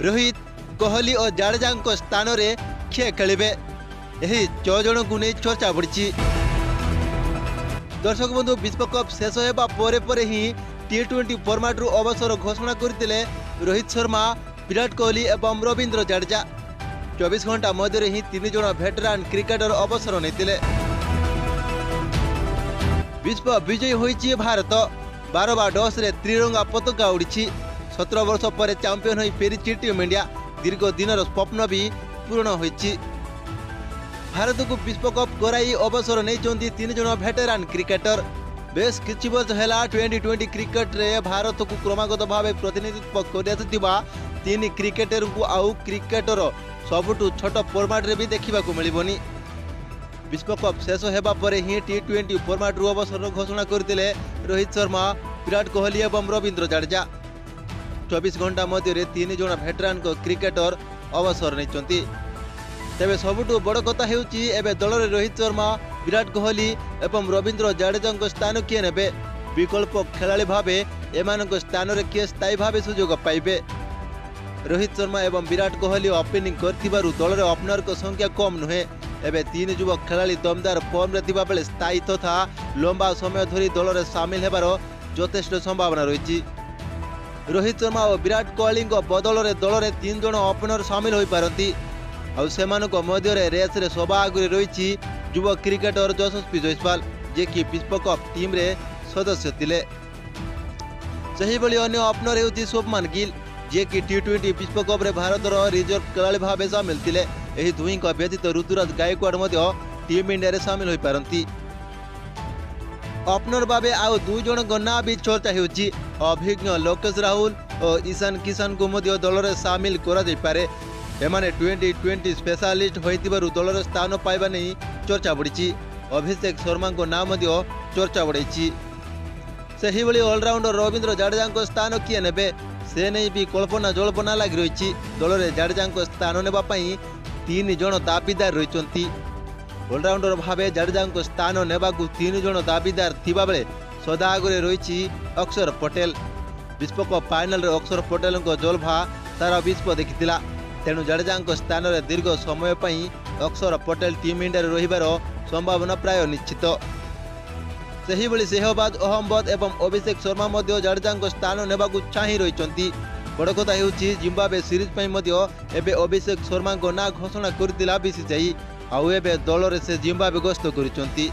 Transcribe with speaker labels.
Speaker 1: रोहित कोहली और जाडेजा स्थान में किए खेलिबे एही 6 जन को नहीं चर्चा बढ़ी। दर्शक बंधु विश्वकप शेष होगा परे ही T20 फॉर्मेट रु अवसर घोषणा करते रोहित शर्मा, विराट कोहली एवं रवींद्र जाडेजा। 24 घंटा मध्य ही 3 जन भेटरान क्रिकेटर अवसर नहीं। विश्व विजयी होइछि भारत। 12 रे त्रिरंगा पताका उड़ी। 17 वर्ष पर चैंपियन हो फेरी टीम इंडिया। दीर्घ दिन स्वप्न भी पूर्ण होइछि। भारत को विश्वकप कराई अवसर नहीं 3 जन भेटेरान क्रिकेटर। बेस किछि वर्ष है 2020 क्रिकेट रे भारत को क्रमागत भाव प्रतिनिधित्व करा 3 क्रिकेटर को आउ क्रिकेटर सबुठु छोट फॉर्मेट रे भी देखा मिलबनी। विश्वकप शेष होगा पर ही T20 फॉर्मेट रु अवसर घोषणा करते रोहित शर्मा, विराट कोहली एवं रवींद्र जाडेजा। 24 घंटा मध्य 3 जन भेटरान को क्रिकेटर अवसर नहीं। तेबे सबुठु बड़ कथा हेउची एबे दल रे रोहित शर्मा, विराट कोहली एवं रवींद्र जाडेजा स्थान किए नेबे। विकल्प खेलाड़ी भावे एमानक स्थान रे किए स्थायी भावे सुजोग पाइबे। रोहित शर्मा एवं विराट कोहली ओपनिंग करथिबारु दल रे ओपनर को संख्या कम नुहे। एबे 3 युवक खेलाड़ी दमदार फॉर्म रे थिबा बेले स्थायी तथा लंबा समय धरी दल रे शामिल हेबार यथेष्ट संभावना रही। रोहित शर्मा और विराट कोहली बदल रे दल रे 3 जन ओपनर शामिल होई पारंती। आउ सेमानक मध्य रेस रे सभा आगुरी रही युवा क्रिकेटर यशस्वी जायसवाल जे कि विश्वकप टीम रे सदस्य थिले। सही भली अन्य ओपनर हेउची शुभमान गिल जे कि T20 विश्वकप रे भारतर रिजर्व खेलाड़ी भाव सामिल थिले। एही दुई व्यतीत ऋतुराज गायकवाड़ मध्य टीम इंडिया रे शामिल होई पारंती। ओपनर भावे आउ 2 जन ना भी चर्चा हेउची। अभिज्ञ लोकेश राहुल और ईशान किशन को मध्य दल रे शामिल करा जाय पारे। एमाने 2020 स्पेशलिस्ट होइतिबारु दल रे स्थान पाइबा नहीं चर्चा बढ़ी। अभिषेक शर्मा को नाम मध्य चर्चा बढ़ी। सही भली ऑलराउंडर रवींद्र जाडेजा स्थान किए नेबे से नहीं भी कल्पना जल्पना लगी रही। दल रे जाडेजा स्थान नेबा पई 3 जन दाबीदार रही। ऑलराउंडर भावे जाडेजा स्थान नेबाकु 3 जन दाबीदार थिबा बेले सदा आगरे रही अक्षर पटेल। विश्वकप फाइनल रे अक्षर पटेल जलभा सारा विश्व देखिथिला। तेणु जाडेजा स्थान में दीर्घ समय पई अक्षर पटेल टीम इंडिया रहिबार संभावना प्राय निश्चित। सही भली सेहबाज अहमद एवं अभिषेक शर्मा मध्य जाडेजा स्थान नेबाकु चाहि रहिचंती। बड़ कथा हेउची जिम्बाब्वे सीरीज पई मध्य एबे अभिषेक शर्मा ना घोषणा करथिला बीसीसीआई। आउ एबे दल रे से जिम्बाब्वे गस्त करिचंती।